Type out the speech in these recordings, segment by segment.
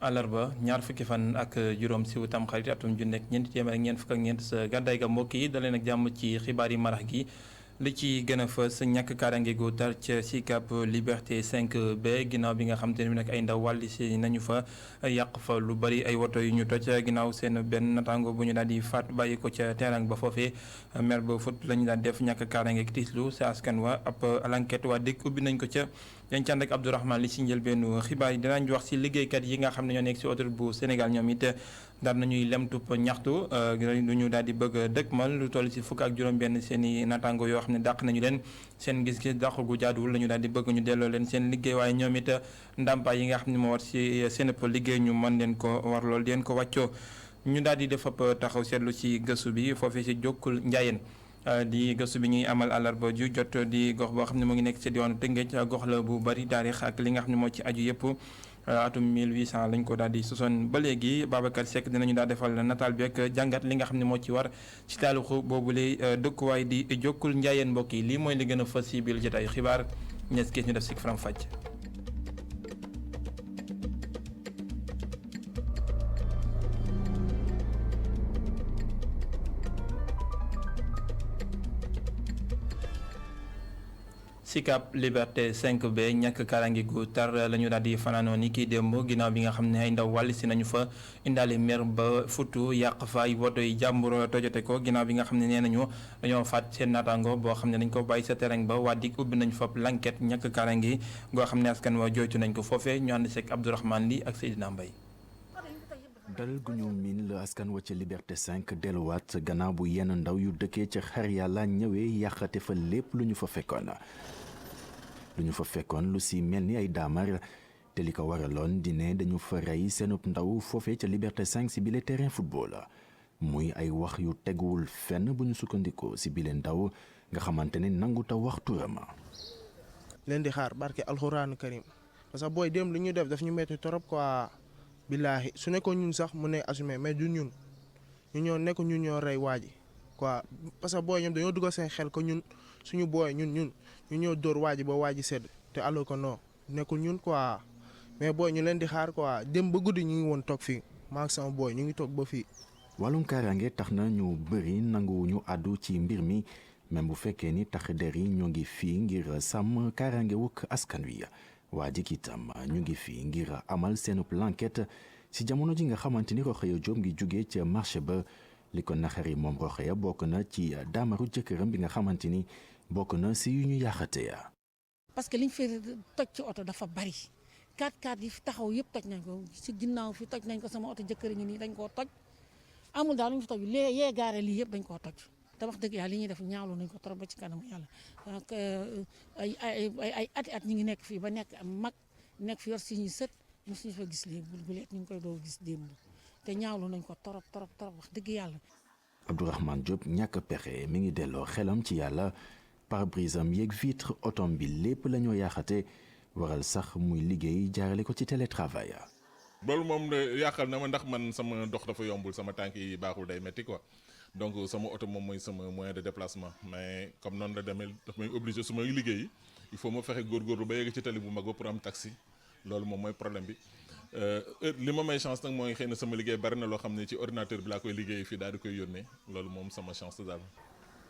àllarba ñaar fukki fan ak juróom si Tamxarit atum ju nekk ñeenti téeméer ak ñeent fukk ak ñeent sa gàddaay ga mbokk yi daleen ak jàmm ci xibaar yi marax gi li ci gën a fës ñàkk kaaraange gu tar ca Sicap Liberté 5B ginnaaw bi nga xam te ne nag ay ndaw wàlli si nañu fa yàq fa lu bari ay woto yu ñu toj ginnaaw seen benn natango bu ñu daal di faat bàyyi ko ca terrain ba foofee mer ba fut la ñu daan def ñàkk kaaraange ak tiislu sa askan wa ab l'enquête waa dëkk ubbi nañ ko ca yancaan rek Abdourahmane li si njëlbeenu xibaar yi dinañ wax si liggéeykat yi nga xam ne ñoo nekk si autoroute bu Sénégal ñoom it daal nañuy lemtub ñaxtu lu ñu daal di bëgg dëkkmal lu toll si fukk ak juróom-benn seen i natango yoo xam ne dàq nañu leen seen gis-gis dàq gu jaaduwul la ñu daal di bëgg ñu delloo leen seen liggéey waaye ñoom it ndàmpaay yi nga xam ne moo war si seen ëpp liggéey ñu mën leen ko war lool di leen ko wàccoo ñu daal di def ab taxaw seetlu si gëstu bi foofee si Jokkul Njaayeen di gëstu bi ñuy amal àllarba ju jot di gox boo xam ne mu ngi nekk ci diwaanu Tëngéej gox la bu bari taarix ak li nga xam ne moo ci aju yëpp atum 1800 lañ ko daal di sosoon ba léegi Babacar Seck dinañu daal defal nataal bi ak jàngat li nga xam ne moo ci war ci taaluxu boobu lay dëkkuwaay di Jokkul Njaayeen mbokk yi lii mooy li gën a fës si biir jotaay xibaar ñees kees ñu def si faram fàcc. Sicap Liberté 5B ñàkk kaaraange gu tar la ñu daal di fanaanoo ni kii démb ginnaaw bi nga xam ne ay ndaw wàll si nañu fa indaale mer ba futu yàq fa ay woto yi jàmbur tojote ko ginnaaw bi nga xam ne nee nañu dañoo faat seen naataango boo xam ne dañ ko bàyyi sa terrain ba waa dig ubbi nañu fa l'enquête ñàkk kaaraange goo xam ne askan wa jooytu nañ ko foofee ñu ànd seeg Abdourahmane Li ak Seydina Mbaye dal gu ñu miin la askan wa ca Liberté 5 delluwaat gannaaw bu yenn ndaw yu dëkkee ca xar yàlla ñëwee yàqate fa lépp lu ñu fa fekkoon lu si mel ni ay daamar te li ko waraloon di ne dañu fa rey seenub ndaw foofee ca Liberté 5 si bile terrain football muy ay wax yu teguwul fenn bu ñu sukkandikoo si bile ndaw nga xamante ne nangu ta wax turam. leen di xaar barke alxuraanu karim parce que booy dem lu ñu def daf ñu metti torop quoi billaahi su nekkoon ñun sax mu ne assumé mais du ñun ñu ñoo nekk ñun ñoo rey waa ji quoi parce que booy ñoom dañoo dugal seen xel ko ñun suñu booy ñun ñu ñëw dóor waa ji ba waa ji sedd te alors que non nekkul ñun quoi mais booy ñu leen di xaar quoi dem ba guddi ñu ngi woon toog fii maa ak sama booy ñu ngi toog ba fii. wàllum kaaraange tax na ñu bëri nangu ñu àddu ci mbir mi même bu fekkee ni tax der yi ñoo ngi fii ngir sàmm kaaraange wukk askan wi waa ji itam ñu ngi fii ngir amal seen l'enquête si jamono ji nga xamante ni Rokhaya Diop ngi jugee ca marché ba li ko naxari moom Rokhaya bokk na ci daamaru jëkkëram bi nga xamante ni bokk na si yu ñu yàqate parce que liñ fi toj ci oto dafa bari 4x4 yi fi taxaw yëpp toj nañ ko si ginnaaw fi toj nañ ko sama oto jëkkër ngi nii dañ koo toj amul daal lu ñu fi toj yee gaare lii yëpp dañ koo toj te wax dëgg yàlla li ñuy def ñaawlu nañ ko trop ba ci kanamu yàlla donc ay at ñi ngi nekk fii ba nekk am mag nekk fi yor suñuy sët mosuñu fa gis lii bu leet ñu ngi koy doo gis démb te ñaawlu nañ ko trop wax dëgg yàlla. Abdourahmane Diop ñàkk pexe mi ngi delloo xelam ci yàlla pare-brise am yeeg vitre otom bi lépp la ñoo yaaxate waral sax muy liggéey jaarale ko ci télétravail. loolu moom yàqal na ma ndax man sama dox dafa yombul sama tànk yi baaxul day metti quoi donc sama oto moom mooy sama moyen de déplacement mais comme noonu la demee daf may obligé su may liggéey il faut ma fexe góorgóorlu ba yegg ci tali bu mag ba pour am taxi loolu moom mooy problème bi li ma may chance nag mooy xëy na sama liggéey bari na loo xam ne ci ordinateur bi laa koy liggéey fii daal di koy yónnee loolu moom sama chance daal.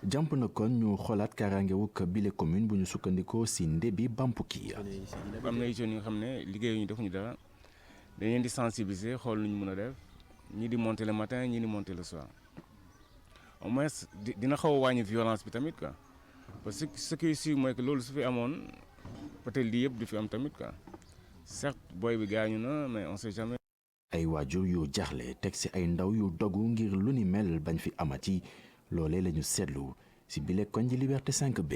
jàmp na kon ñu xoolaat kaaraangewuk bile commune bu ñu sukkandikoo si Ndébi Bampuki. am na ay jeunes yu nga xam ne liggéeyuñu defuñu dara dañ leen di sensibiliser xool lu ñu mën a def ñii di monter le matin ñii di monter le soir au moins dina xaw a wàññi violence bi tamit quoi parce que ce qui est sûr mooy que loolu su fi amoon peut-être lii yëpp du fi am tamit quoi certes booy bi gaañu na mais on sait jamais. ay waajur yu jaxle teg si ay ndaw yu dogu ngir lu ni mel bañ fi amati. loolee la ñu seetlu si bile koñ ji Liberté 5B.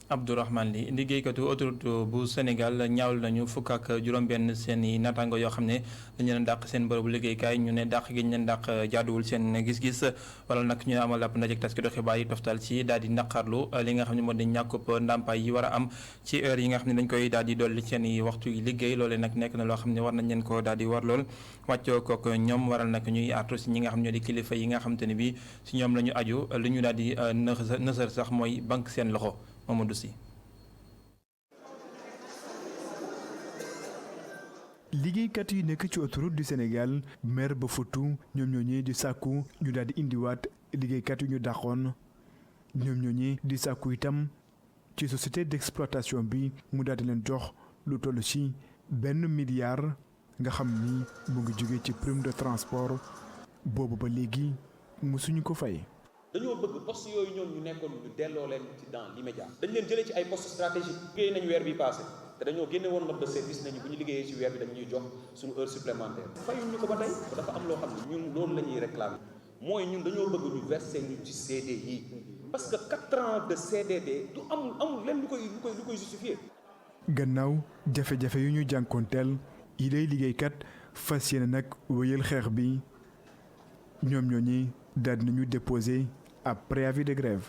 Abdourahmane Li liggéeykatu autoroute bu Sénégal ñaawlu nañu fukk ak juróom-benn seen i naataango yoo xam ne dañu leen dàq seen bërëbu liggéeykaay ñu ne dàq gi ñu leen dàq jaaduwul seen gis-gis wala nag ñu amal ab ndaje taskatu xibaar yi toftal ci daal di naqarlu li nga xam ne moo di ñàkkub ndàmpaay yi war a am ci heure yi nga xam ne dañ koy daal di dolli seen i waxtu yi liggéey loolee nag nekk na loo xam ne war nañ leen ko daal di war lool wàccoo kook ñoom waral nag ñuy artu si ñi nga xam ñoo di kilifa yi nga xam te ne bi si ñoom la ñu aju li ñu daal di nësër sax mooy banque seen loxo Mamadou Sy. liggéeykat yi nekk ci autoroute du Sénégal maire ba futu ñoom ñooñee di sàkku ñu daal di indiwaat liggéeykat yu ñu dàqoon ñoom ñooñee di sàkku itam ci société d'exploitation bi mu daal di leen jox lu toll ci $1 milliard nga xam ni mu ngi jóge ci prime de transport boobu ba léegi mësuñu ko fay. dañoo bëgg poste yooyu ñoom ñu nekkoon ñu delloo leen ci dans l'immédiat dañ leen jëlee ci ay poste stratégique liggéey nañu weer bi passé te dañoo génne woon note de service nañu bu ñu liggéeyee ci weer bi dañ ñuy jox suñu heure supplémentaire fayuñ ñu ko ba tey dafa am loo xam ne ñun loolu la ñuy réclamer mooy ñun dañoo bëgg ñu verser ñu ci CDI parce que 4 ans de CDD du amul leen lu koy justifier. gannaaw jafe-jafe yu ñu jànkoonteel yi lay liggéeykat fas yéene nag wéyal xeex bi ñoom ñooñi daal dinañu déposer ab préavis de grève.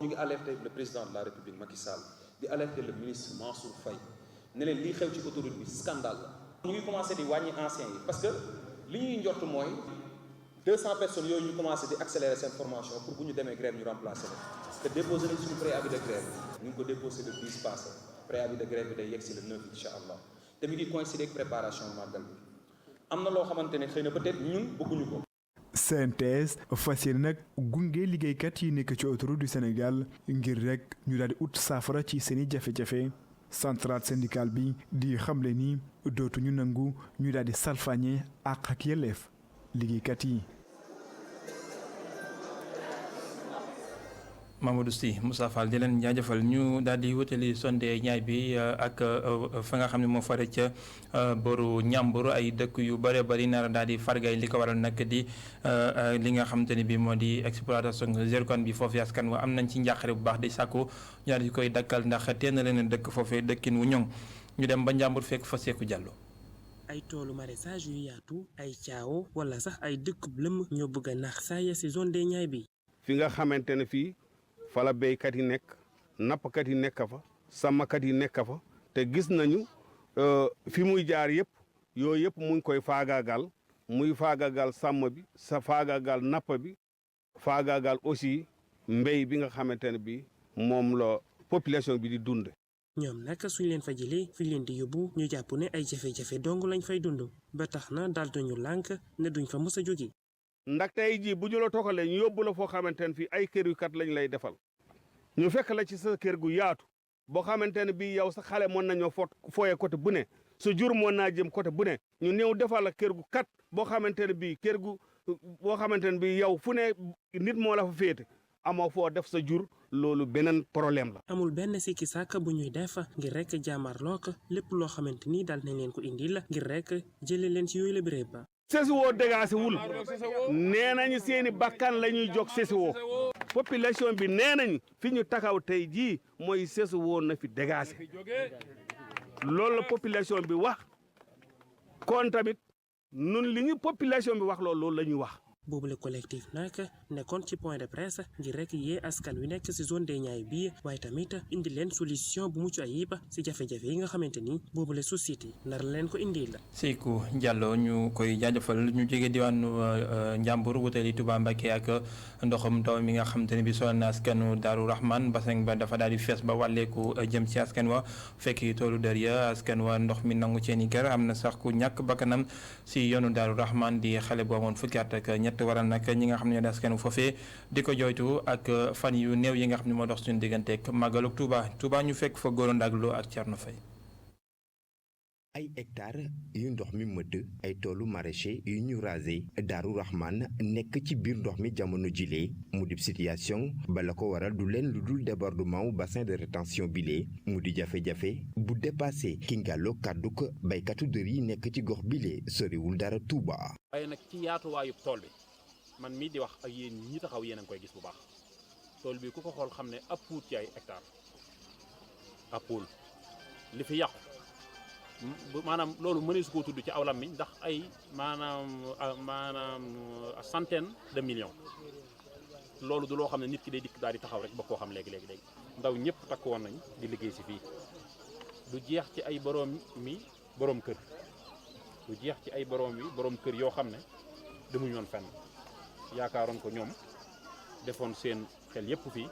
ñu ngi alerter le président de la République Macky Sall di alerter le ministre Mansour Faye ne leen lii xew ci autoroute bi scandale la. ñu ngi commencé di wàññi anciens yi parce que li ñuy njort mooy 200 personnes yooyu ñu commencé di accélérer seen formation pour bu ñu demee grève ñu remplacer leen parce que déposé nañ suñu préavis de grève ñu ngi ko déposé le 10 passé préavis de grève bi day yegg si le 9 incha allah te mi ngi coïncider ak préparation màggal bi am na loo xamante ne xëy na peut-être ñun bëgguñu ko. CNTS fas yéene nag gunge liggéeykat yi nekk ci autoroute du Sénégal ngir rek ñu daal di ut saafara ci seeni jafe-jafe centrale syndicale bi di xamle ni dootuñu nangu ñu daal di salfaañe àq ak yelleef liggéeykat yi. Mamadou Sy Moussa Fall di leen jaajëfal ñu daal di wutali sonde ñaay bi ak fa nga xam ne moo fare ca boru Ñambur ay dëkk yu bare bari nar daal di fargay li ko waral nag di li nga xamante ne bi moo di exploitation zircon bi foofu askan wa am nañ ci njàqare bu baax di sàkku ñu daal di koy dakkal ndax teen na leen dëkk foofee dëkkin wu ñoŋ ñu dem ba Njàmbur fekk fa Seeku Jàllo ay toolu maraîchage yu yaatu ay caawo wala sax ay dëkk lëmm ñoo bëgg a nax saaya si zone des Niayes bi fi nga xamante ne fii fala béykat yi nekk nappkat yi nekk fa sàmmkat yi nekk fa te gis nañu fi muy jaar yëpp yooyu yëpp mu ngi koy faagaagal muy faagaagal sàmm bi sa faagaagal napp bi faagaagal aussi mbéy bi nga xamante ne bi moom la population bi di dund. ñoom nag suñ leen fa jëlee fi leen di yóbbu ñu jàpp ne ay jafe-jafe dong lañ fay dund ba tax na daal duñu lànk ne duñ fa mës a jóge ndax tey jii bu ñu la toxalee ñu yóbbu la foo xamante ne fii ay kër yu kat lañ lay defal ñu fekk la ci sa kër gu yaatu boo xamante ne bii yow sa xale mën nañoo fooyee côté bu ne sa jur mën naa jëm côté bu ne ñu ñëw defal la kër gu kat boo xamante ne bii kër gu boo xamante ne bii yow fu ne nit moo la fa féete amoo foo def sa jur loolu beneen problème la. amul benn sikki sàkk bu ñuy def ngir rek jaamarlook lépp loo xamante ni daal nañ leen ko indil ngir rek jëlee leen ci yooyu la béréb ba. CSO dégagé wul nee nañu seeni bakkan la ñuy jóg CSO population bi nee nañu fi ñu taxaw tey jii mooy CSO na fi dégagé loolu la population bi wax kon tamit nun li ñu population bi wax loolu la ñuy wax. boobule collectif nag nekkoon ci point de presse ngir rek yee askan wi nekk ci zone des Niayes bi waaye tamit indi leen solution bu mucc ayib ci jafe-jafe yi nga xamante ni boobule société nar leen ko indi la. Seeku Jàllo ñu koy jaajëfal ñu jógee diwaanu Njàmbur wutali Touba Mbacké ak ndoxum taw mi nga xamante ne bi sonal na askanu Daaru Rahman bassin ba dafa daal di fees ba wàlleeku jëm ci askan wa fekk toolu dër ya askan wa ndox mi nangu seeni kër am na sax ku ñàkk bakkanam ci yoonu Daaru Rahman di xale bu amoon fukki at ak ñett waral nag ñi nga xam ne ñoo di askanu foofee di ko jooytu ak fan yu néew yi nga xam ne moo dox suñu digganteeg màggalug Touba ñu fekk fa Goro Ndaglo ak Thierno Faye. ay hectares yu ndox mi mëdd ay toolu maraîcher yu ñu rasé Daaru Rahman nekk ci biir ndox mi jamono jile mu di situation bala ko waral du leen lu dul débordement wu bassin de rétention bile mu di jafe-jafe bu dépassé ki ngàlloo kàdduk baykatu dër yi nekk ci gox bile soriwul dara Touba. waaye nag ci yaatuwaayu tool bi man mii di wax ak yéen ñi taxaw yéen a ngi koy gis bu baax tool bi ku ko xool xam ne ab puut ci ay hectares ab pool li fi yàqu maanaam loolu mëneesu koo tudd ci aw làmmiñ ndax ay maanaam centaine de millions loolu du loo xam ne nit ki day dikk daal di taxaw rek ba koo xam léegi ndaw ñëpp takk woon nañ di liggéey si fii du jeex ci ay borom kër du jeex ci ay borom kër yoo xam ne demuñu woon fenn yaakaaroon ko ñoom defoon seen xel yëpp fii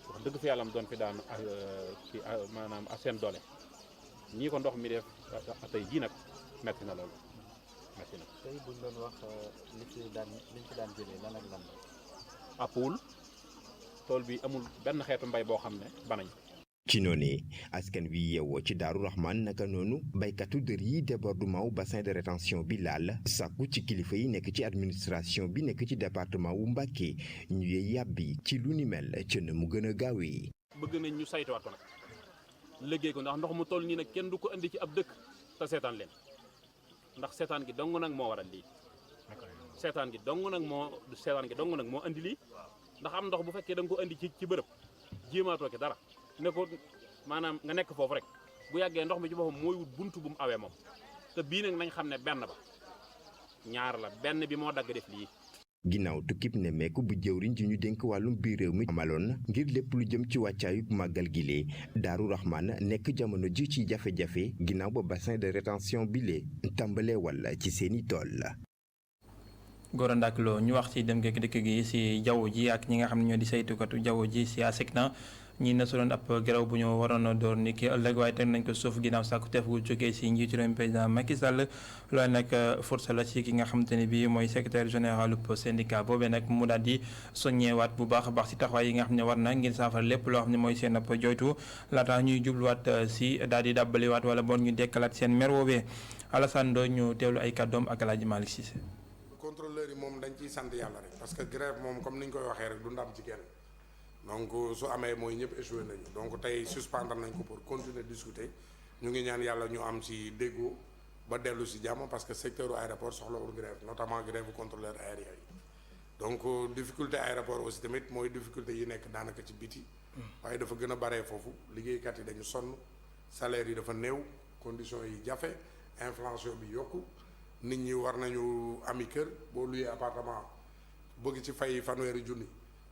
wax dëgg fi yàlla am doon fi daan maanaam ak seen doole ñii ko ndox mi def tey jii nag metti na loolu metti na. tey buñ doon wax liñ ci daan jëlee lan ak lan la. Apul tool bi amul benn xeetu mbay boo xam ne banañ. ci noonu askan wi yeewoo ci Daaru Rahman naka noonu baykatu dër yi débordement wu bassin de rétention bi laal sàkku ci kilifa yi nekk ci administration bi nekk ci département wu Mbacké ñu yee yàbbi ci lu ni mel ci na mu gën a gaawee. bëgg nañ ñu saytuwaat ko nag liggéey ko ndax ndox mu toll nii nag kenn du ko indi ci ab dëkk te seetaan leen ndax seetaan gi dong nag moo waral lii seetaan gi dong nag moo indi lii ndax am ndox bu fekkee da nga ko indi ci bërëb jéemaatoo ki dara ne ko maanaam nga nekk foofu rek bu yàggee ndox mi ci boppam mooy wut buntu bu mu awee moom te bii nag nañ xam ne benn ba ñaar la benn bi moo dagg def lii. ginnaaw tukkib ne meeku bu jëwriñ ji ñu dénk wàllum biir réew mi amaloon ngir lépp lu jëm ci wàccaayub màggal gile Daaru Rahman nekk jamono ji ci jafe-jafe ginnaaw ba bassin de rétention bile tàmbalee walla ci seeni tool. Gora Ndack Lo ñu wax ci dem geek dëkk gi ci jaww ji ak ñi nga xam ne ñoo di saytukatu jaww ji ci ASECNA ñi na soloon ab geraw bu ñu waroon a door ni ki ëllëg waaye teg nañ ko suuf ginnaaw sàkku teef gu jógee ci njiitu réew mi président Macky Sall loolu nag force la ci ki nga xamante ne bii mooy secrétaire général bu syndicat boobee nag mu daal di soññeewaat bu baax a baax ci taxawaay yi nga xam ne war na ngir saafara lépp loo xam ne mooy seen ab joytu laata ñuy jubluwaat ci daal di dàbbaliwaat wala bon ñu dekkalaat seen mer woowee Alassane Ndo ñu teewlu ay kàddoom ak El Hadj Malick Cissé. contrôleur yi moom dañ ciy sant yàlla rek parce que grève moom comme ni ñu koy waxee rek du ndam ci kenn donc su amee mooy ñëpp échoué nañu donc tey suspendre nañ ko pour continuer discuter ñu ngi ñaan yàlla ñu am ci déggoo ba dellu ci jàmm parce que secteur aéroport soxlawul grève notamment grève contrôleur aérien yi donc difficulté aéroport aussi tamit mooy difficulté yi nekk daanaka ci biti waaye dafa gën a baree foofu liggéeykat yi dañu sonn salaire yi dafa néew conditions yi jafe inflation bi yokku nit ñi war nañu ami kër boo luyee appartement bëgg ci fay fanweeri junni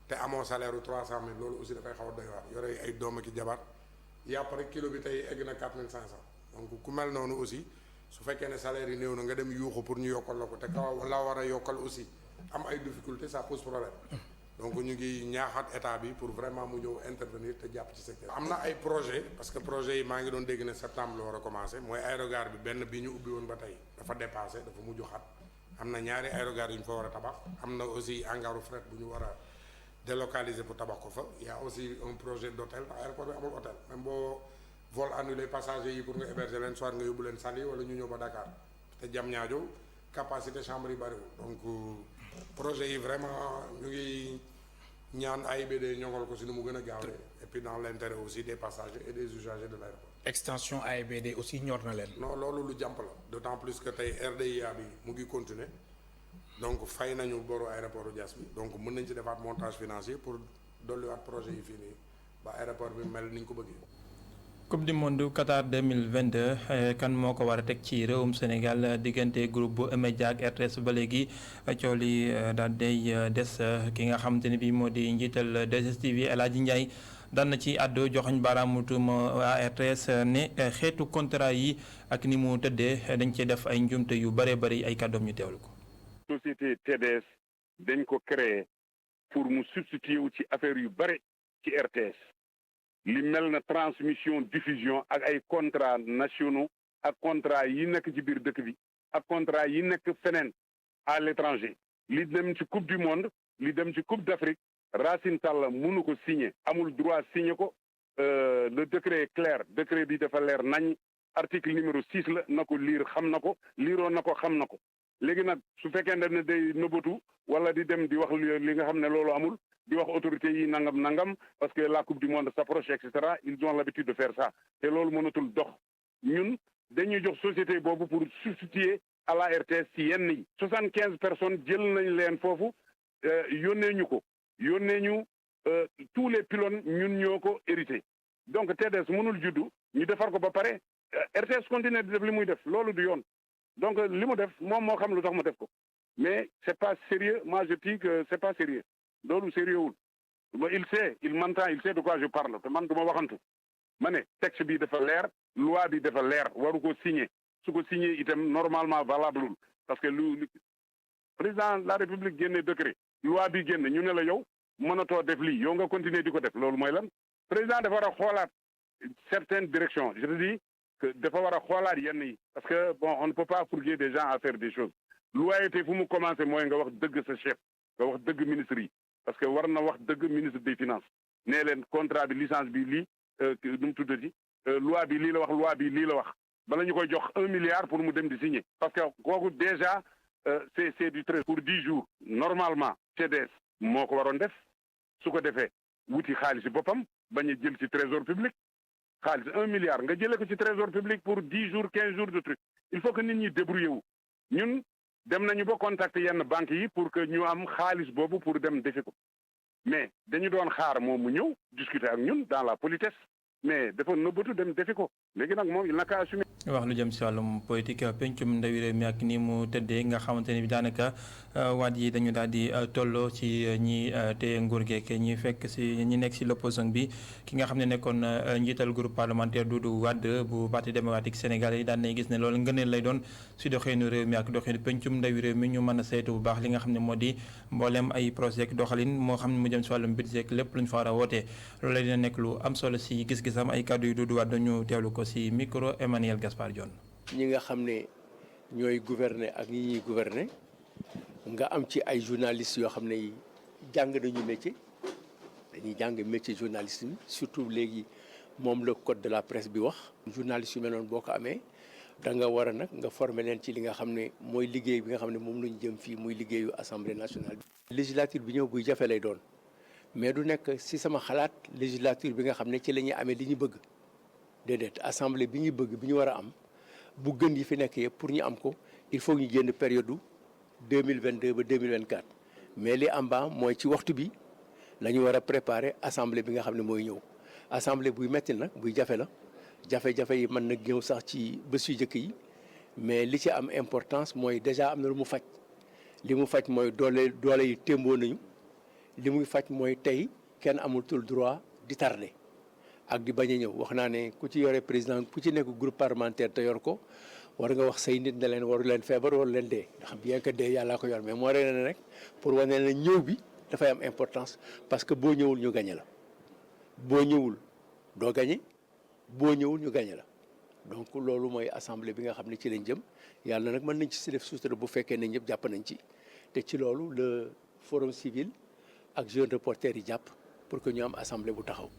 te amoo salaire u 300 000 loolu aussi dafay xaw a doy waar yore ay doom ak jabar yàpp rek kilo bi tey egg na 4500 donc ku mel noonu aussi su fekkee ne salaire yi néew na nga dem yuuxu pour ñu yokkal la ko te kaw la war a yokkal aussi am ay difficulté ça pose problème donc ñu ngi ñaaxaat état bi pour vraiment mu ñëw intervenir te jàpp ci secteur am na ay projet parce que projet yi maa ngi doon dégg ne septembre la war a commencé mooy aérogare bi benn bi ñu ubbi woon ba tey dafa dépassé dafa mujj xat am na ñaari aérogare yu ñu fa war a tabax am na aussi hangaru fret bu ñu war a délocaliser pour tabax ko fa y a aussi un projet d'hôtel aéroport bi amul hôtel même boo vol annulé passagers yi pour nga héberger leen soit nga yóbbu leen Saly wala ñu ñëw ba Dakar te Diamniadio capacité chambre yi bariwul donc projet yi vraiment ñu ngi ñaan AIBD ñoŋal ko si nu mu gën a gaawee et puis dans l'intérêt aussi des passagers et des usagers de l'aéroport. extension AIBD aussi ñor na leen. non loolu lu jàmp la d'autant plus que tey RDIA bi mu ngi continuer donc fay nañu boru aéroport u Diass bi donc mën nañ ci defaat montage financier pour dolliwaat projet yi fii nii ba aéroport bi mel ni ñu ko bëggee. Coupe du monde Qatar 2022 kan moo ko war a teg ci réewum Sénégal diggante groupe bu E-Media ak RTS ba léegi coow li daal day des ki nga xamante ne bii moo di njiital 2STV El Hadji Ndiaye daan na ci àddu joxoñ baaraamu tuuma waa RTS ne xeetu contrat yi ak ni mu tëddee dañ cee def ay njumte yu bëree bëri ay kàddoom ñu teewlu ko. société TDS dañ ko créer pour mu substituer wu ci affaire yu bëri ci RTS. li mel na transmission diffusion ak ay contrats nationaux ak contrat yi nekk ci biir dëkk bi ak contrat yi nekk feneen à l'étranger li dem ci coupe du monde li dem ci coupe d'Afrique Racine Talla mënu ko signer amul droit signer ko le décret est clair décret bi dafa leer nañ article numéro 6 la na ko liir xam na ko liiroo na ko xam na ko léegi nag su fekkee ne day nëbbatu wala di dem di wax li nga xam ne loolu amul di wax autorités yi nangam parce que la coupe du monde s'approche et cetera ils ont l'habitude de faire ça te loolu mënatul dox ñun dañuy jox société boobu pour substituer à la RTS ci yenn yi 75 personnes jël nañ leen foofu yónnee ñu tous les pylônes ñun ñoo ko hérité donc TDS mënul juddu ñu defar ko ba pare RTS continue di def li muy def loolu du yoon donc li mu def moom moo xam lu tax mu def ko mais c'est pas sérieux moi je dis que c'est pas sérieux loolu sérieux wul il sait il m'entend il sait de quoi je parle te man du ma waxantu ma ne texte bi dafa leer loi bi dafa leer waru ko signer su ko signer itam normalement valable wul parce que lu président de la république génne décret loi bi génn ñu ne la yow mënatoo def lii yow nga continuer di ko def loolu mooy lan président dafa war a xoolaat certaines directions je te dis que dafa war a xoolaat yenn yi parce que bon on ne peut pas fourguer des gens à faire des choses loyauté fu mu commencé mooy nga wax dëgg sa chef nga wax dëgg ministre yi parce que war na wax dëgg ministre des finances nee leen contrat bi licence bi lii nu mu tuddati loi bi lii la wax loi bi lii la wax bala ñu koy jox 1 milliard pour mu dem di signer parce que kooku déjà c'est du trait pour 10 jours normalement CDS moo ko waroon def su ko defee wuti xaalis boppam bañ a jël ci trésor public xaalis 1 milliard nga jëlee ko ci trésor public pour 10 jours 15 jours de truc il faut que nit ñi débrouiller wu ñun dem nañu ba contacter yenn banques yi pour que ñu am xaalis boobu pour dem defi ko mais dañu doon xaar moom mu ñëw discuter ak ñun dans la politesse mais dafa nëbbatu dem defi ko léegi nag moom il n'a qu'à assumer. wax lu jëm si wàllum politique pencum ndawi réew mi ak ni mu tëddee nga xamante ne bi daanaka waat yi dañu daal di tolloo ci ñi téye nguur geek ñi fekk si ñi nekk si l'opposition bi ki nga xam ne nekkoon njiital groupe parlementaire Doudou Wade bu parti démocratique sénégalais yi daan nañ gis ne loolu ngëneel lay doon si doxeenu réew mi ak doxeenu pencum ndawi réew mi ñu mën a saytu bu baax li nga xam ne moo di mboolem ay projet ak doxalin moo xam ne mu jëm si wàllum budget ak lépp lu ñu fa war a wootee loolu la dina nekk lu am solo si gis-gisam ay kàddu yu Doudou Wade ñu teewlu ko si micro Emmanuel Gaspard Dione. ñi nga xam ne ñooy gouverner ak ñi ñuy gouverner nga am ci ay journalistes yoo xam ne jàng nañu métier dañuy jàng métier journalisme surtout léegi moom le code de la presse bi wax. journalistes yu mel noonu boo ko amee da nga war a nag nga former leen ci li nga xam ne mooy liggéey bi nga xam ne moom lañu jëm fii muy liggéeyu assemblée nationale bi. législature bi ñëw buy jafe lay doon mais du nekk si sama xalaat législature bi nga xam ne ci la ñuy amee li ñu bëgg déedéet assemblée bi ñu bëgg bi ñu war a am. bu gën yi fi nekk yëpp pour ñu am ko il faut ñu génn période 2022 ba 2024 mais li am ba mooy ci waxtu bi la ñu war a préparer assemblée bi nga xam ne mooy ñëw assemblée buy metti nag buy jafe la jafe-jafe yi mën na ñëw sax ci bés yu njëkk yi mais li ci am importance mooy déjà am na lu mu faj li mu faj mooy doole yi témboo nañu li muy faj mooy tey kenn amatul droit di tardé ak di bañ a ñëw wax naa ne ku ci yore président ku ci nekk groupe parlementaire te yor ko war nga wax say nit ne leen waru leen feebar waru leen dee ndax bien que dee yàllaa ko yor mais moo rene ne rek pour wane ne ñëw bi dafay am importance parce que boo ñëwul ñu gañe la boo ñëwul doo gañe boo ñëwul ñu gañe la donc loolu mooy assemblée bi nga xam ne ci lañ jëm yàlla nag mën nañ ci si def sutura bu fekkee ne ñëpp jàpp nañ ci te ci loolu le forum civil ak jeunes reporters yi jàpp pour que ñu am assemblée bu taxaw.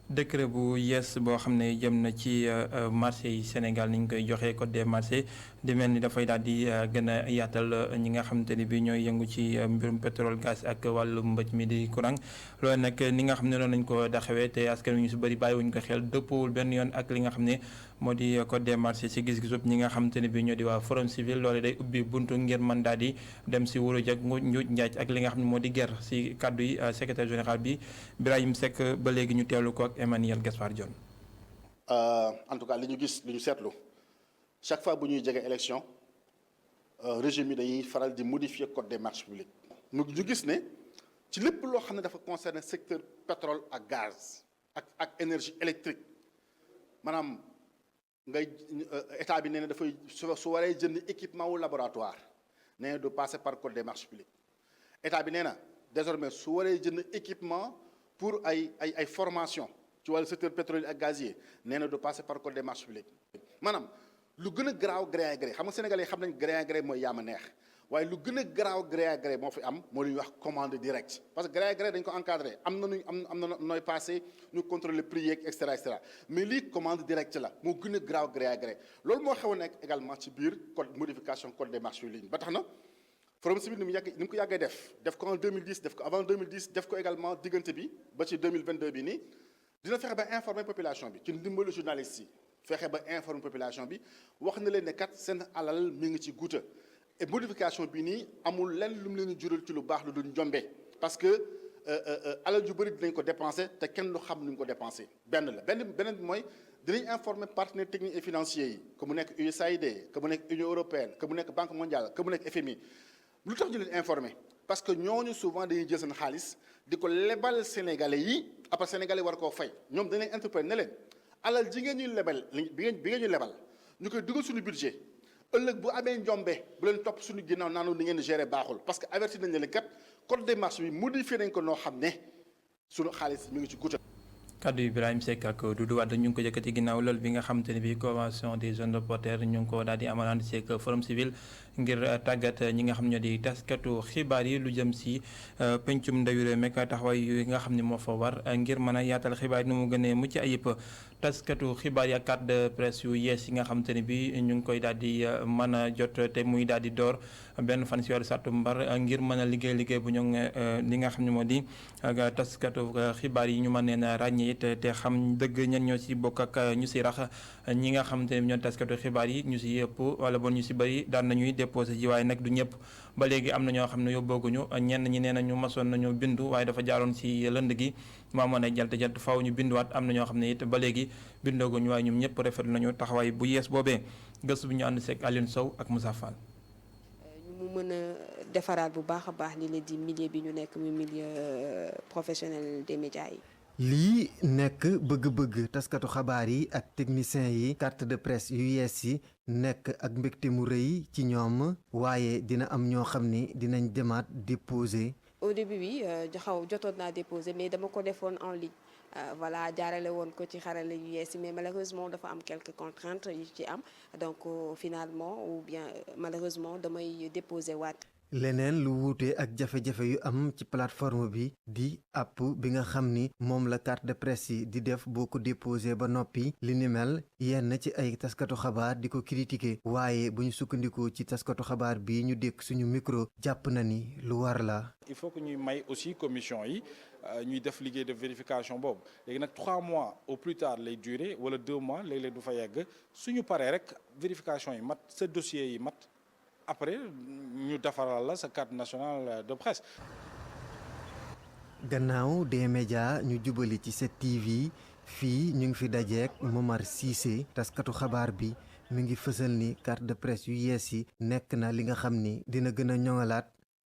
décret bu yees boo xam ne jëm na ci marché yi Sénégal ni ñu koy joxee code des marchés di mel ni dafay daal di gën a yaatal ñi nga xamante ni bi ñooy yëngu ci mbirum pétrole gaz ak wàllu mbëj mi di courant loolu nag ni nga xam ne noonu lañ ko daxawee te askan wi ñu si bëri bàyyiwuñ ko xel dëppoowul benn yoon ak li nga xam ne moo di code des marchés si gis-gisub ñi nga xamante ne bi ñoo di waa forum civil loolu day ubbi buntu ngir mën daal di dem si wuruj ak njuuj njaaj ak li nga xam ne moo di guerre si kaddu yi secrétaire général bi Birahim Seck ba léegi ñu teewlu ko ak Emmanuel Gaspard Dione. En tout cas li ñu gis li ñu seetlu chaque fois bu ñuy jege élection régime yi dañuy faral di modifier code des marchés publics. ñu gis ne ci lépp loo xam ne dafa concerner secteur pétrole ak gaz ak énergie électrique maanaam ngay état bi nee na dafay su waree jënd équipement wu laboratoire nee na du passer par code des marchés publics état bi nee na désormais su waree jënd équipement pour ay formation ci wàllu secteur pétrolier ak gazier nee na du passer par code des marchés publics maanaam lu gën a garaaw gré à gré xam nga sénégalais xam nañ gré à gré mooy yaama neex waaye lu gën a garaaw gré à gré moo fi am moo lu ñuy wax commande directe parce que gré à gré dañ ko encadré am na nooy passé ñu contrôler prix yeeg et cetera mais lii commande directe la moo gën a garaaw gré à gré loolu moo xew a nekk également ci biir code modification code des marchés publics ba tax na forum civil ni mu ko yàggee def ko en 2010 def ko avant 2010 def ko également diggante bi ba ci 2022 bi nii dina fexe ba informer population bi ci ndimbalu journalistes yi fexe ba informer population bi wax na leen ne kat seen alal mi ngi ci guuta et modification bi nii amul lenn lu mu leen jural ci lu baax lu dul njombe parce que alal ju bëri dinañ ko dépenser te kenn du xam nu ñu ko dépenser benn la beneen bi mooy dinañ informer partenaires techniques et financiers yi que mu nekk USAID que mu nekk Union européenne que mu nekk Banque mondiale que mu nekk FMI lu tax ñu leen informer parce que ñooñu souvent dañuy jël seen xaalis di ko lebal sénégalais yi après sénégalais war koo fay ñoom dañ leen interpellé ne leen alal ji ngeen ñuy lebal bi ngeen ñu lebal ñu koy dugal suñu budget ëllëg bu amee njombe bu leen topp suñu ginnaaw naanu ni ngeen di gérer baaxul parce que averti nañ leen kat code des marchés bi modifié nañ ko noo xam ne suñu xaalis mi ngi ci guuta kaddu Ibrahima Seck ak Doudou Wade ñu ngi ko yëkkati ginnaaw loolu bi nga xamante ne bii convention des jeunes reporters ñu ngi ko daal di amalante ci forum civil ngir tàggat ñi nga xam ñoo di taskatu xibaar yi lu jëm si pencum ndawi réew mi taxawaay yi nga xam ne moo fa war ngir mën a yaatal xibaar yi nu mu gënee mucc ayib taskatu xibaar yi ak carte de presse yu yees yi nga xamante ne bii ñu ngi koy daal di mën a jot te muy daal di door benn fan si weeru sàttumbar ngir mën a liggéey bu ñu li nga xam ne moo di taskatu xibaar yi ñu mën leen a ràññee te xam dëgg ñan ñoo si bokk ak ñu si rax ñi nga xamante ne ñoo taskatu xibaar yi ñu si yëpp wala bon ñu si bëri daan nañuy déposé ji waaye nag du ñëpp ba léegi am na ñoo xam ne yóbbooguñu ñenn ñi nee nañu masoon nañu bindu waaye dafa jaaroon si lënd gi mu amoon ay jalt faaw ñu binduwaat am na ñoo xam ne it ba léegi bindooguñu waaye ñoom ñëpp rafetlu nañu taxawaay bu yees boobee gëstu bu ñu ànd seeg Alioune Sow ak Moussa Fall. ñu mën a defaraat bu baax a baax li la di milieu bi ñu nekk muy milieu professionnel des médias yi. lii nekk bëgg-bëgg taskatu xabaar yi ak techniciens yi carte de presse yu yees yi nekk ak mbégte mu rëy ci ñoom waaye dina am ñoo xam ni dinañ demaat déposer. au début bi jotoon naa déposer mais dama ko defoon en ligne voilà jaarale woon ko ci xarale yu yees yi mais malheureusement dafa am quelques contraintes yu ci am donc finalement ou bien malheureusement damay déposer waat. leneen lu wuute ak jafe-jafe yu am ci plateforme bi di app bi nga xam ni moom la carte de presse yi di def boo ko déposé ba noppi li ni mel yenn ci ay taskatu xabaar di ko critiquer waaye bu ñu sukkandikoo ci taskatu xabaar bi ñu dékk suñu micro jàpp na ni lu war la. il faut que ñuy may aussi commission yi ñuy def liggéey de vérification boobu léegi nag 3 mois au plus tard lay durer wala 2 mois léeg-léeg du fa yegg suñu paree rek vérification yi mat sa dossier yi mat. après ñu defaral la sa carte nationale de presse. gannaaw des médias ñu jubali ci 7TV fii ñu ngi fi dajeek Momar Cissé taskatu xabaar bi mi ngi fësal ni carte de presse yu yees yi nekk na li nga xam ni dina gën a ñoŋalaat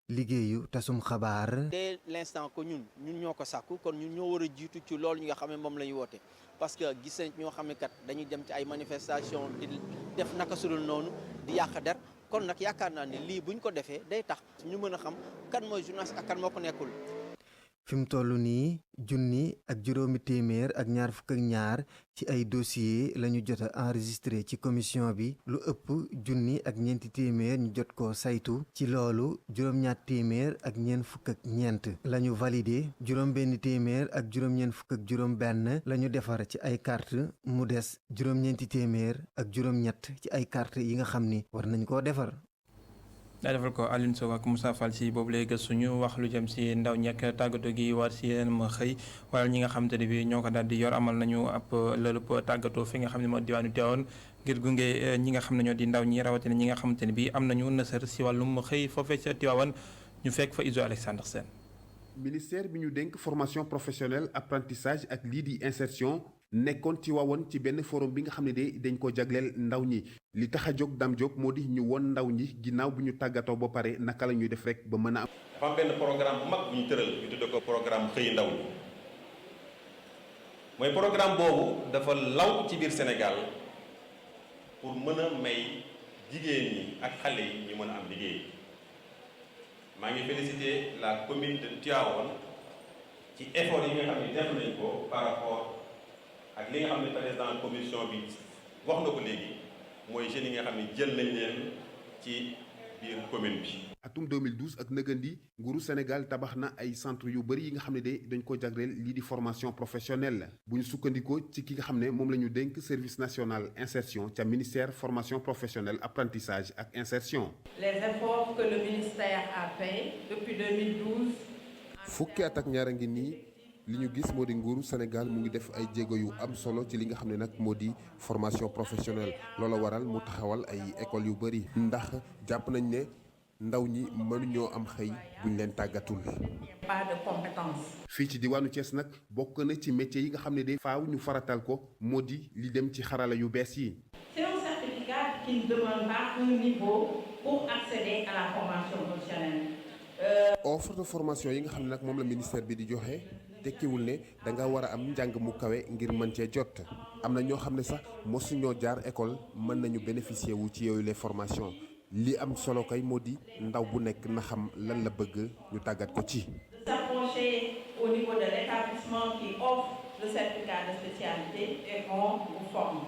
liggéeyu tasum xabaar. dès l'instant que ñun ñoo ko sàkku kon ñun ñoo war a jiitu ci loolu ñi nga xam ne moom la ñu woote parce que gis nañ ñoo xam ne kat dañuy dem ci ay manifestations di def naka sudul noonu di yàq der. kon nag yaakaar naa ne lii buñ ko defee day tax ñu mën a xam kan mooy journaliste ak kan moo ko nekkul. fi mu toll nii 1,2 ci ay dossiers la ñu jot a enregistré ci commission bi lu ëpp 1,4 ñu jot ko saytu ci loolu 2,4 la ñu validé 1,4 la ñu defar ci ay carte mu des 9,4 ci ay carte yi nga xam ni war nañ koo defar. daa defal ko Alioune Sow ak Moussa Fall si boobu lay gëstu ñu wax lu jëm si ndaw ñekk tàggatoo gi war si yéen ma xëy wala ñi nga xamante ne bi ñoo ko daal di yor amal nañu ab lëlëb tàggatoo fi nga xam ne moo diwaanu Tivaouane ngir gunge ñi nga xam ne ñoo di ndaw ñi rawatina ñi nga xamante ne bi am nañu nësër si wàllum xëy foofee sa Tivaouane ñu fekk fa Iso Alexandre Sène. ministère bi ñu dénk formation professionnelle apprentissage ak lii di insertion nekkoon ci waawoon ci benn forum bi nga xam ne de dañ ko jagleel ndaw ñi li tax a jóg Dame Diop moo di ñu won ndaw ñi ginnaaw bu ñu tàggatoo ba pare naka la ñuy def rek ba mën a am. dafa am benn programme bu mag bu ñu tëral ñu tudde ko programme xëy ndaw ñi mooy programme boobu dafa law ci biir Sénégal pour mën a may jigéen ñi ak xale yi ñu mën a am liggéey maa ngi féliciter la commune de Tivaouane ci effort yi nga xam ne def nañ ko par rapport ak li nga xam ne président commission bi wax na ko léegi mooy jeunes yi nga xam ne jël nañ leen ci biir commune bi. atum 2012 ak nëgëndi nguuru Sénégal tabax na ay centre yu bëri yi nga xam ne de dañ ko jagleel lii di formation professionnelle bu ñu sukkandikoo ci ki nga xam ne moom la ñu dénk service national insertion ca ministère formation professionnelle apprentissage ak insertion. les efforts que le ministère a fait depuis 2012. fukki at ak ñaar a ngi nii. li ñu gis moo di nguuru Sénégal mu ngi def ay jéego yu am solo ci li nga xam ne nag moo di formation professionnelle loola waral mu taxawal ay écoles yu bëri ndax jàpp nañ ne ndaw ñi mënuñoo am xëy buñ leen tàggatul. pas de compétence. fii ci diwaanu Thiès nag bokk na ci métier yi nga xam ne de faaw ñu faratal ko moo di li dem ci xarala yu bees yi. c'est un certificat qui ne demande pas un niveau pour accéder à la formation professionnelle. offre de formation yi nga xam ne nag moom la ministère bi di joxe. tekkiwul ne da nga war a am njàng mu kawe ngir mën cee jot am na ñoo xam ne sax mosuñoo jaar école mën nañu bénéficier wu ci yooyu les formations li am solo kay moo di ndaw bu nekk na xam lan la bëgg ñu tàggat ko ci. s'approcher au niveau de l'établissement qui offre le certificat de spécialité et on vous forme.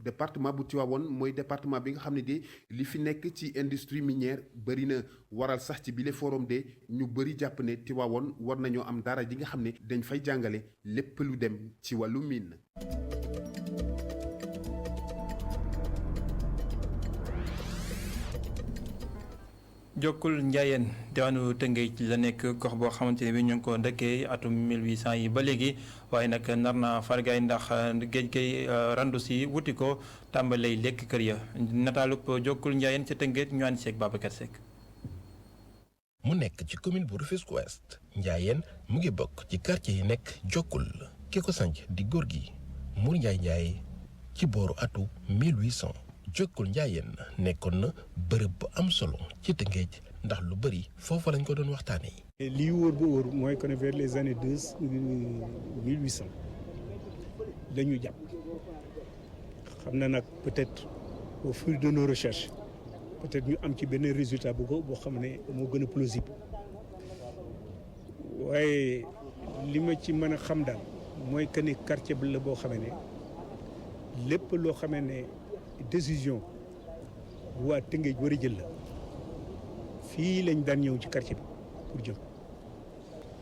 département bu Tivaouane mooy département bi nga xam ne de li fi nekk ci industrie minière bëri na waral sax ci bile forum de ñu bëri jàpp ne Tivaouane war nañoo am dara ji nga xam ne dañ fay jàngale lépp lu dem ci wàllu mine. Jokkul Njaayeen diwaanu Tëngéej la nekk gox boo xamante ne bi ñu ngi ko dëkkee atum 1800 yi ba léegi waaye nag nar naa fargaay ndax géej gay randu si wuti ko tàmbalay lekk kër ya nataalub Jokkul Njaayeen ca Tëngéej ñu ànd seeg Babacar Seck. mu nekk ci commune bu Rufisque Ouest Njaayeen mu ngi bokk ci quartier yi nekk Jokkul ki ko sanc di góor gi Mour Njaay Njaay ci booru atu 1800. Jokkul Njaayeen nekkoon na bërëb bu am solo ci Tëngéej ndax lu bëri foofu lañ ko doon waxtaanee. lii wóor bu wóor mooy que ne vers les années 1800 dañu jàpp xam na nag peut-être au fil de nos recherches peut-être ñu am ci benn résultat bu ko boo xam ne moo gën a plausible waaye li ma ci mën a xam daal mooy que ni quartier bi la boo xamee ne lépp loo xamee ne. décision bu waa Tëngéej war a jël la fii lañ daan ñëw ci quartier bi pour jël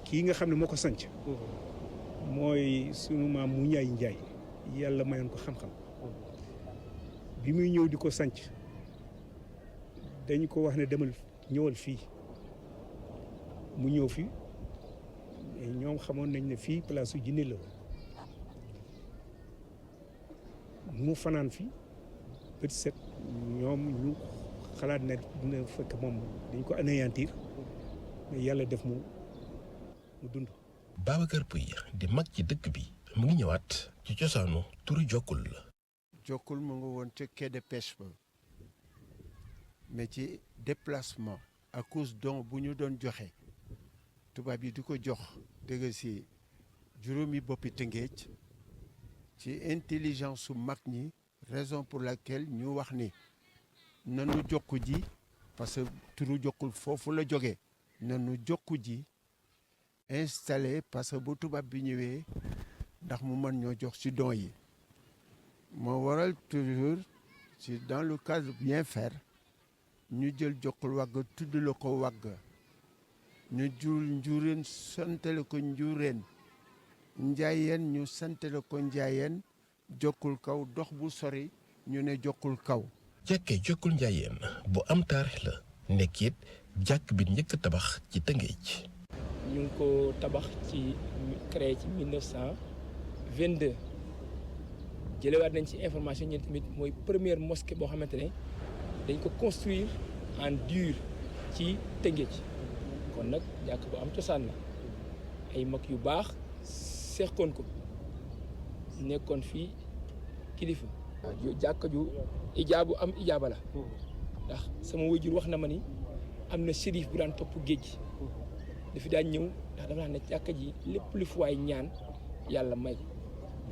kii nga xam ne moo ko sanc mooy sunu maam mu ñaay njaay yàlla mayoon ko xam-xam bi muy ñëw di ko sanc dañ ko wax ne demal ñëwal fii mu ñëw fi ñoom xamoon nañ ne fii place su jinne la mu fanaan fi bët set ñoom ñu xalaat ne dina fekk moom dañ ko anéantir mais yàlla def mu dund. Babacar Pouye di mag ci dëkk bi mu ngi ñëwaat ci cosaanu turu Jokkul la. Jokkul mu nga woon ca quai de pêche ba mais ci déplacement à cause don bu ñu doon joxe tubaab yi di ko jox dëgg si juróomi boppi Tëngéej ci intelligence su mag ñi. raison pour laquelle ñu wax ni nanu jokku ji parce que turu Jokkul foofu la jógee nanu jokku ji installé parce que bu tubaab bi ñëwee ndax mu mën ñoo jox ci don yi moo waral toujours ci dans le cadre bien faire ñu jël Jokkul wagg tudd la ko wagg ñu jul njuréen santale ko njuréen njaayeen ñu santale ko njaayeen Jokkul kaw dox bu sori ñu ne Jokkul kaw. jàkkee Jokkul Njaayeen bu am taarix la nekk it jàkk bi njëkk tabax ci Tëngéej. ñu ngi ko tabax ci créé ci 1922 jëlewaat nañ ci information ñun tamit mooy première mosquée boo xamante ne dañ ko construire en dur ci Tëngéej kon nag jàkk bu am cosaan la ay mag yu baax seqoon ko. nekkoon fii kilifa jàkka ju ijaabu am ijaaba la ndax sama wajur wax na ma ni am na shérif bu daan topp géej gi dafi daan ñëw ndax dafa ne jàkka ji lépp lu fi waay ñaan yàlla may ko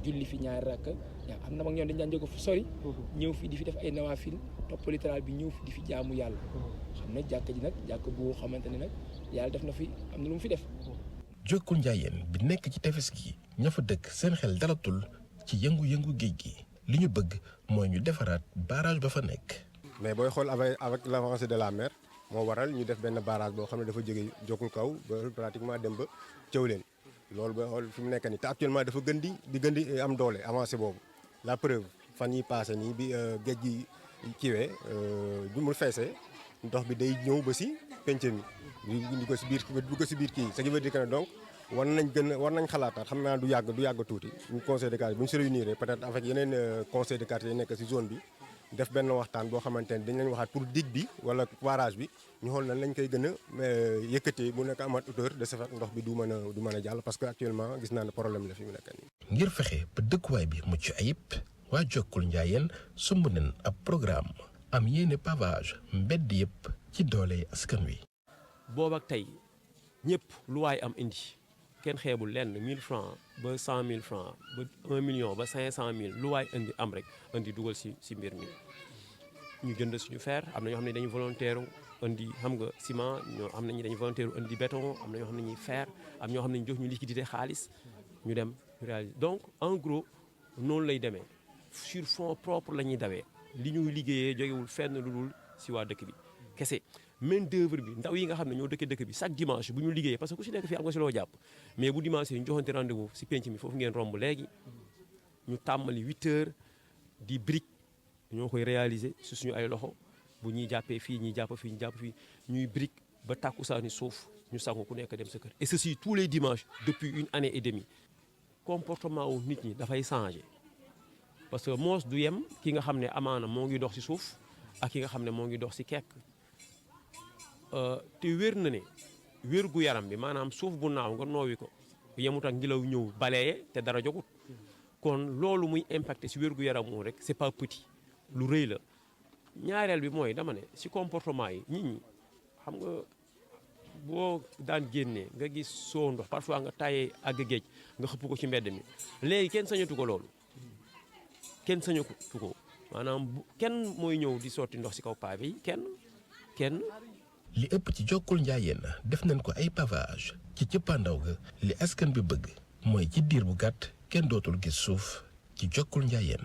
julli fi ñaari rakka ñaa am na mag ñoom dañ daan jóge fu sori ñëw fi di fi def ay nawaafil topp littoral bi ñëw fi di fi jaamu yàlla xam ne jàkka ji nag jàkka boo xamante ne nag yàlla def na fi am na lu mu fi def. Jokkul Njaayeen bi nekk ci tefes gi ña fa dëkk seen xel dalatul ci yëngu-yëngu géej gi li ñu bëgg mooy ñu defaraat barrage ba fa nekk. mais booy xool avec l'avancée de la mer moo waral ñu def benn barrage boo xam ne dafa jóge Jokkul kaw ba pratiquement dem ba Thiawlène loolu booy xool fi mu nekk nii te actuellement dafa gën di am doole avancé boobu la preuve fan yi passé nii bi géej gi kiwee bi mu feesee ndox bi day ñëw ba si penc mi ñu ko si biir kii ce qui veut dire que donc war nañ xalaataat xam naa du yàgg tuuti ñu conseil de quartier bu ñu se réunir peut-être avec yeneen conseil de quartier yi nekk si zone bi def benn waxtaan boo xamante ne dañ leen waxaat pour digue bi wala barrage bi ñu xool nan lañ koy gën a yëkkatee bu nekk amat hauteur de ce fait ndox bi du mën a jàll parce que actuellement gis naa ne problème la fi mu nekk nii. ngir fexe ba dëkkuwaay bi mucc ayib waa Jokkul Njaayeen sumb nañ ab programme am yéene pavage mbedd yëpp ci doole askan wi. boobu ak tey ñëpp lu waay am indi kenn xeebul lenn 1000 francs ba 100 000 francs ba 1 million ba 500 000 lu waay indi am rek indi dugal si mbir mi ñu jënd suñu fer am na ñoo xam ne dañu volontaire indi xam nga ciment ñoo xam ne dañu volontaire indi béton am na ñoo xam ne ñuy fer am ñoo xam ne ñu jox ñu liquidité xaalis ñu dem réaliser donc en gros noonu lay demee sur fonds propres la ñuy dawee li ñuy liggéeyee jógewul fenn lu dul si waa dëkk bi kese main d'œuvre bi ndaw yi nga xam ne ñoo dëkk bi chaque dimanche bu ñu liggéeyee parce que ku si nekk fii am nga si loo jàpp mais bu dimanche yi ñu joxante rendez-vous si penc mi foofu ngeen romb léegi ñu tàmmali 8 heures di brique ñoo koy réaliser si suñu ay loxo bu ñuy jàppee fii ñuy jàpp fii ñu jàpp fii ñuy brique ba tàkkusaani suuf ñu sangu ku nekk dem sa kër et ceci tous les dimanches depuis 1 année et demie comportement wu nit ñi dafay changer parce que moos du yem ki nga xam ne amaana moo ngi dox si suuf ak ki nga xam ne moo ngi dox si kekk te wér na ne wér gu yaram bi maanaam suuf bu naaw nga noowi ko yemut ak ngelaw ñëw balaye te dara jogut kon loolu muy impacté si wér gu yaram moom rek c'est pas petit lu rëy la ñaareel bi mooy dama ne si comportement yi nit ñi xam nga boo daan génnee nga gis soo ndox parfois nga taayee àgg géej nga xëpp ko ci mbedd mi léegi kenn sañatu ko loolu kenn sañatu ko maanaam kenn mooy ñëw di sotti ndox si kaw pave yi kenn li ëpp ci Jokkul Njaayeen def nañ ko ay pavage ci cëppaandaw ga li askan bi bëgg mooy ci diir bu gàtt kenn dootul gis suuf ci Jokkul Njaayeen.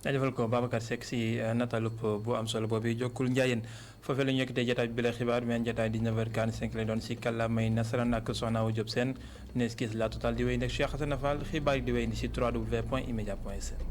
jaajëfal ko Babacar Seck si natalub bu am solo boobu Jokkul Njaayeen foofee la ñu yëkkatee jotaay bi la xibaar mais jotaay 19h45 lay doon si kàllaamay nasaraan ak Soxna Awa Diop Sène nees gis la total di wéy nekk Cheikh Hassana Fall xibaar yi di wéy ni si www.emedia.sn